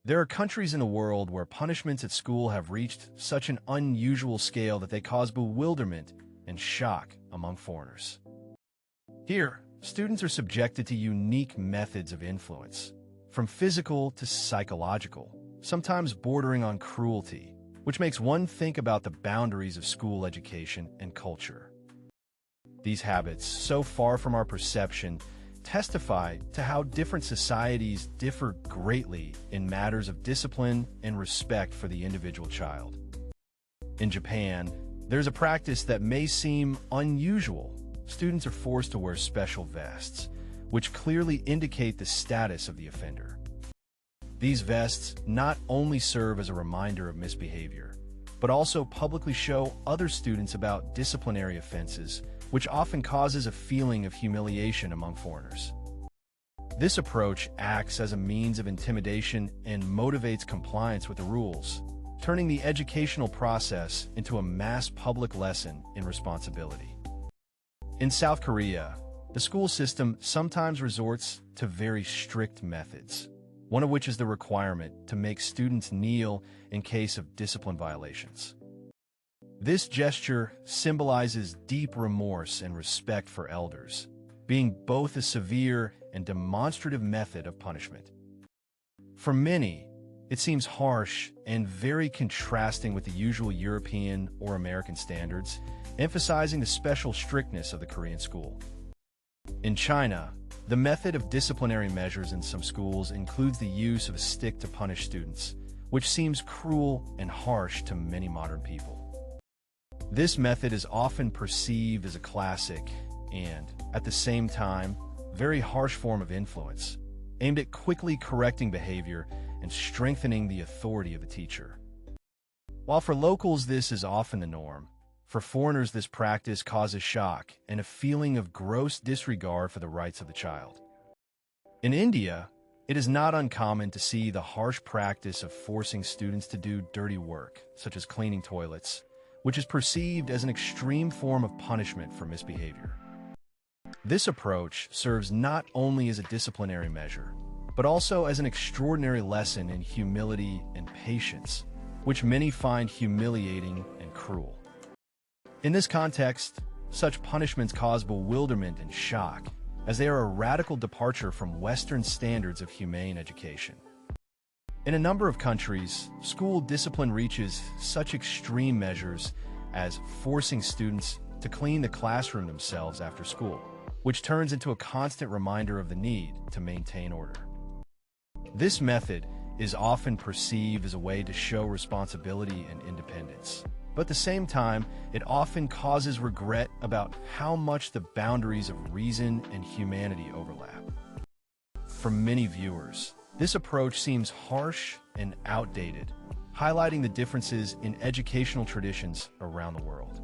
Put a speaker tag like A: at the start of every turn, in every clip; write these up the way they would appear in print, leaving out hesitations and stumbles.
A: There are countries in the world where punishments at school have reached such an unusual scale that they cause bewilderment and shock among foreigners. Here, students are subjected to unique methods of influence, from physical to psychological, sometimes bordering on cruelty, which makes one think about the boundaries of school education and culture. These habits, so far from our perception, testify to how different societies differ greatly in matters of discipline and respect for the individual child. In Japan, there's a practice that may seem unusual. Students are forced to wear special vests, which clearly indicate the status of the offender. These vests not only serve as a reminder of misbehavior, but also publicly show other students about disciplinary offenses, which often causes a feeling of humiliation among foreigners. This approach acts as a means of intimidation and motivates compliance with the rules, turning the educational process into a mass public lesson in responsibility. In South Korea, the school system sometimes resorts to very strict methods, one of which is the requirement to make students kneel in case of discipline violations. This gesture symbolizes deep remorse and respect for elders, being both a severe and demonstrative method of punishment. For many, it seems harsh and very contrasting with the usual European or American standards, emphasizing the special strictness of the Korean school. In China, the method of disciplinary measures in some schools includes the use of a stick to punish students, which seems cruel and harsh to many modern people. This method is often perceived as a classic and, at the same time, very harsh form of influence, aimed at quickly correcting behavior and strengthening the authority of the teacher. While for locals this is often the norm, for foreigners this practice causes shock and a feeling of gross disregard for the rights of the child. In India, it is not uncommon to see the harsh practice of forcing students to do dirty work, such as cleaning toilets, which is perceived as an extreme form of punishment for misbehavior. This approach serves not only as a disciplinary measure, but also as an extraordinary lesson in humility and patience, which many find humiliating and cruel. In this context, such punishments cause bewilderment and shock, as they are a radical departure from Western standards of humane education. In a number of countries, school discipline reaches such extreme measures as forcing students to clean the classroom themselves after school, which turns into a constant reminder of the need to maintain order. This method is often perceived as a way to show responsibility and independence, but at the same time, it often causes regret about how much the boundaries of reason and humanity overlap. For many viewers, this approach seems harsh and outdated, highlighting the differences in educational traditions around the world.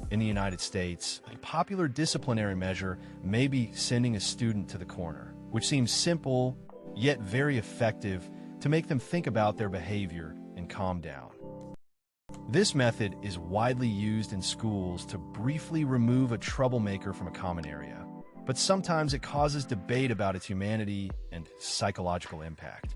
A: In the United States, a popular disciplinary measure may be sending a student to the corner, which seems simple, yet very effective to make them think about their behavior and calm down. This method is widely used in schools to briefly remove a troublemaker from a common area, but sometimes it causes debate about its humanity and psychological impact.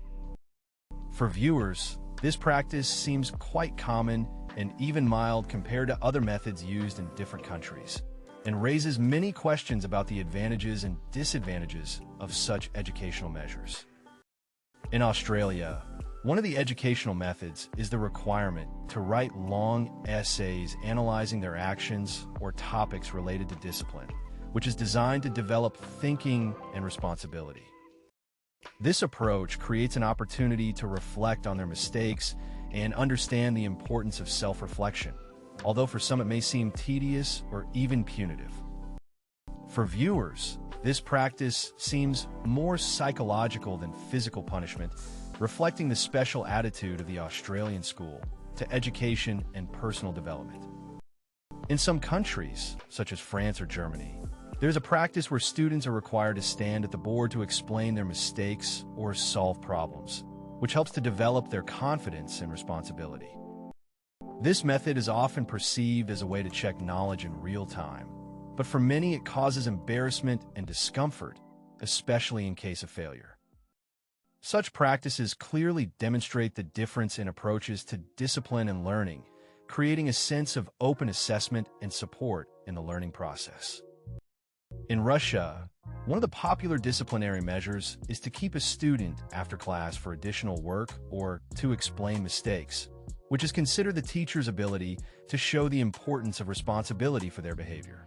A: For viewers, this practice seems quite common and even mild compared to other methods used in different countries, and raises many questions about the advantages and disadvantages of such educational measures. In Australia, one of the educational methods is the requirement to write long essays analyzing their actions or topics related to discipline, which is designed to develop thinking and responsibility. This approach creates an opportunity to reflect on their mistakes and understand the importance of self-reflection, although for some it may seem tedious or even punitive. For viewers, this practice seems more psychological than physical punishment, reflecting the special attitude of the Australian school to education and personal development. In some countries, such as France or Germany, there's a practice where students are required to stand at the board to explain their mistakes or solve problems, which helps to develop their confidence and responsibility. This method is often perceived as a way to check knowledge in real time, but for many it causes embarrassment and discomfort, especially in case of failure. Such practices clearly demonstrate the difference in approaches to discipline and learning, creating a sense of open assessment and support in the learning process. In Russia, one of the popular disciplinary measures is to keep a student after class for additional work or to explain mistakes, which is considered the teacher's ability to show the importance of responsibility for their behavior.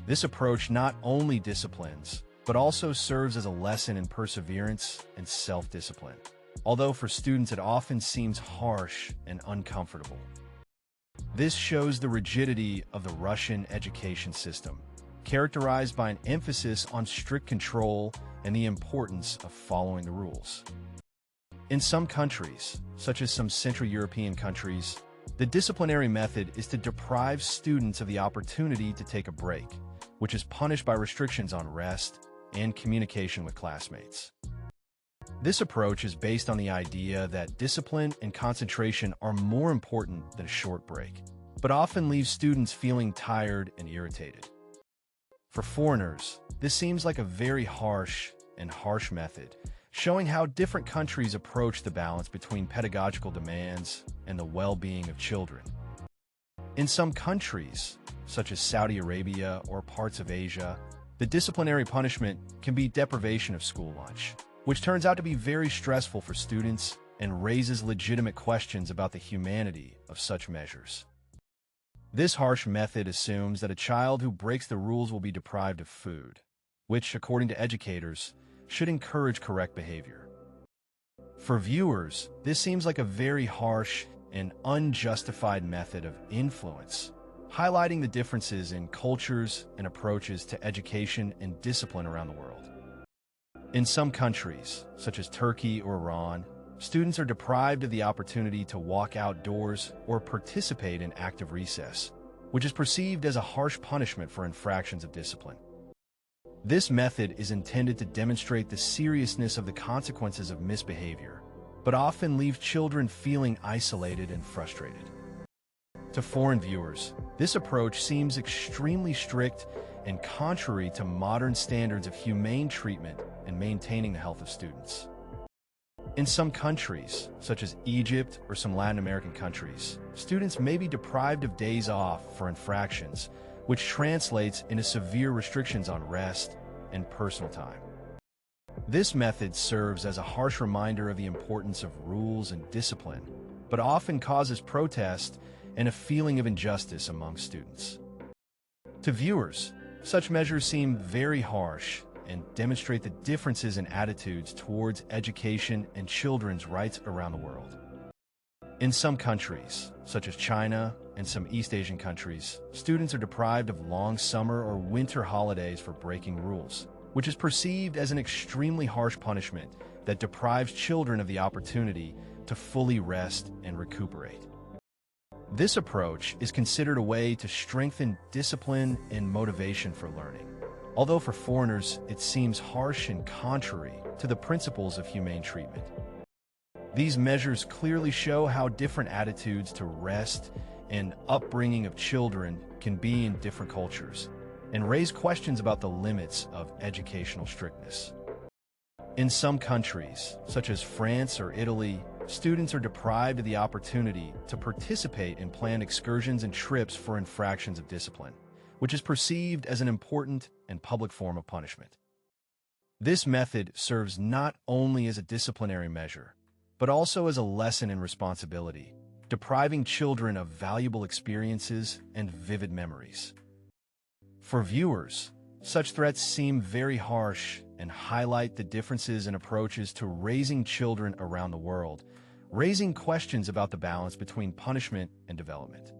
A: This approach not only disciplines, but also serves as a lesson in perseverance and self-discipline, although for students it often seems harsh and uncomfortable. This shows the rigidity of the Russian education system, characterized by an emphasis on strict control and the importance of following the rules. In some countries, such as some Central European countries, the disciplinary method is to deprive students of the opportunity to take a break, which is punished by restrictions on rest and communication with classmates. This approach is based on the idea that discipline and concentration are more important than a short break, but often leaves students feeling tired and irritated. For foreigners, this seems like a very harsh method, showing how different countries approach the balance between pedagogical demands and the well-being of children. In some countries, such as Saudi Arabia or parts of Asia, the disciplinary punishment can be deprivation of school lunch, which turns out to be very stressful for students and raises legitimate questions about the humanity of such measures. This harsh method assumes that a child who breaks the rules will be deprived of food, which, according to educators, should encourage correct behavior. For viewers, this seems like a very harsh and unjustified method of influence, highlighting the differences in cultures and approaches to education and discipline around the world. In some countries, such as Turkey or Iran, students are deprived of the opportunity to walk outdoors or participate in active recess, which is perceived as a harsh punishment for infractions of discipline. This method is intended to demonstrate the seriousness of the consequences of misbehavior, but often leave children feeling isolated and frustrated. To foreign viewers, this approach seems extremely strict and contrary to modern standards of humane treatment and maintaining the health of students. In some countries, such as Egypt or some Latin American countries, students may be deprived of days off for infractions, which translates into severe restrictions on rest and personal time. This method serves as a harsh reminder of the importance of rules and discipline, but often causes protest and a feeling of injustice among students. To viewers, such measures seem very harsh and demonstrate the differences in attitudes towards education and children's rights around the world. In some countries, such as China and some East Asian countries, students are deprived of long summer or winter holidays for breaking rules, which is perceived as an extremely harsh punishment that deprives children of the opportunity to fully rest and recuperate. This approach is considered a way to strengthen discipline and motivation for learning, although for foreigners it seems harsh and contrary to the principles of humane treatment. These measures clearly show how different attitudes to rest and upbringing of children can be in different cultures, and raise questions about the limits of educational strictness. In some countries, such as France or Italy, students are deprived of the opportunity to participate in planned excursions and trips for infractions of discipline, which is perceived as an important and public form of punishment. This method serves not only as a disciplinary measure, but also as a lesson in responsibility, depriving children of valuable experiences and vivid memories. For viewers, such threats seem very harsh and highlight the differences in approaches to raising children around the world, raising questions about the balance between punishment and development.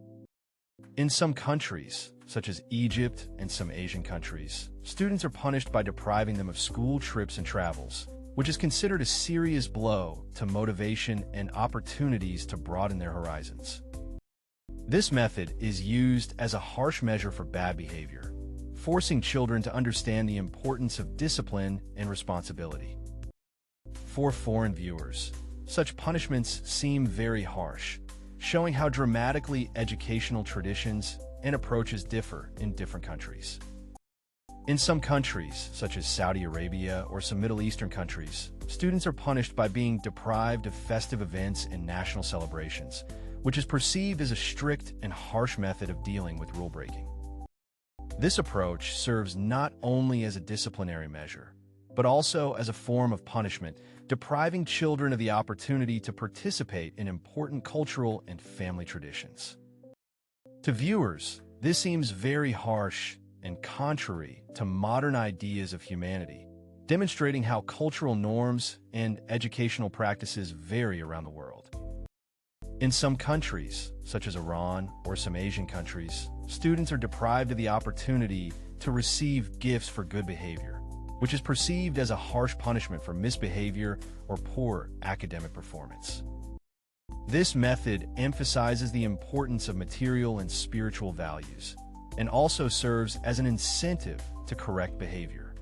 A: In some countries, such as Egypt and some Asian countries, students are punished by depriving them of school trips and travels, which is considered a serious blow to motivation and opportunities to broaden their horizons. This method is used as a harsh measure for bad behavior, forcing children to understand the importance of discipline and responsibility. For foreign viewers, such punishments seem very harsh, showing how dramatically educational traditions and approaches differ in different countries. In some countries, such as Saudi Arabia or some Middle Eastern countries, students are punished by being deprived of festive events and national celebrations, which is perceived as a strict and harsh method of dealing with rule breaking. This approach serves not only as a disciplinary measure, but also as a form of punishment, depriving children of the opportunity to participate in important cultural and family traditions. To viewers, this seems very harsh and contrary to modern ideas of humanity, demonstrating how cultural norms and educational practices vary around the world. In some countries, such as Iran or some Asian countries, students are deprived of the opportunity to receive gifts for good behavior, which is perceived as a harsh punishment for misbehavior or poor academic performance. This method emphasizes the importance of material and spiritual values, and also serves as an incentive to correct behavior.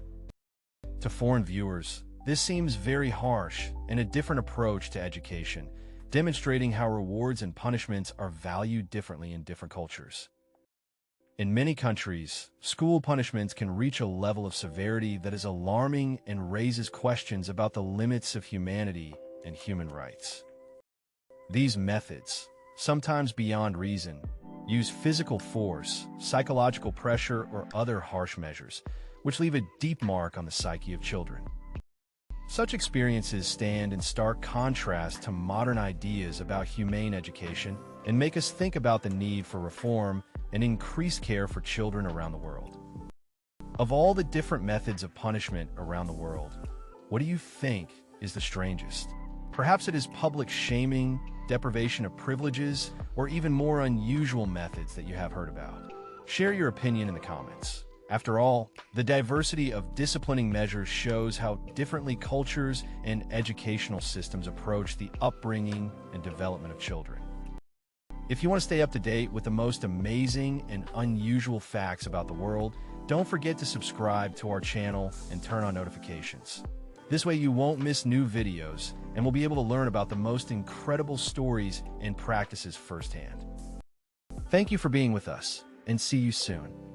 A: To foreign viewers, this seems very harsh and a different approach to education, demonstrating how rewards and punishments are valued differently in different cultures. In many countries, school punishments can reach a level of severity that is alarming and raises questions about the limits of humanity and human rights. These methods, sometimes beyond reason, use physical force, psychological pressure, or other harsh measures, which leave a deep mark on the psyche of children. Such experiences stand in stark contrast to modern ideas about humane education and make us think about the need for reform and increased care for children around the world. Of all the different methods of punishment around the world, what do you think is the strangest? Perhaps it is public shaming, deprivation of privileges, or even more unusual methods that you have heard about. Share your opinion in the comments. After all, the diversity of disciplining measures shows how differently cultures and educational systems approach the upbringing and development of children. If you want to stay up to date with the most amazing and unusual facts about the world, don't forget to subscribe to our channel and turn on notifications. This way you won't miss new videos and will be able to learn about the most incredible stories and practices firsthand. Thank you for being with us, and see you soon.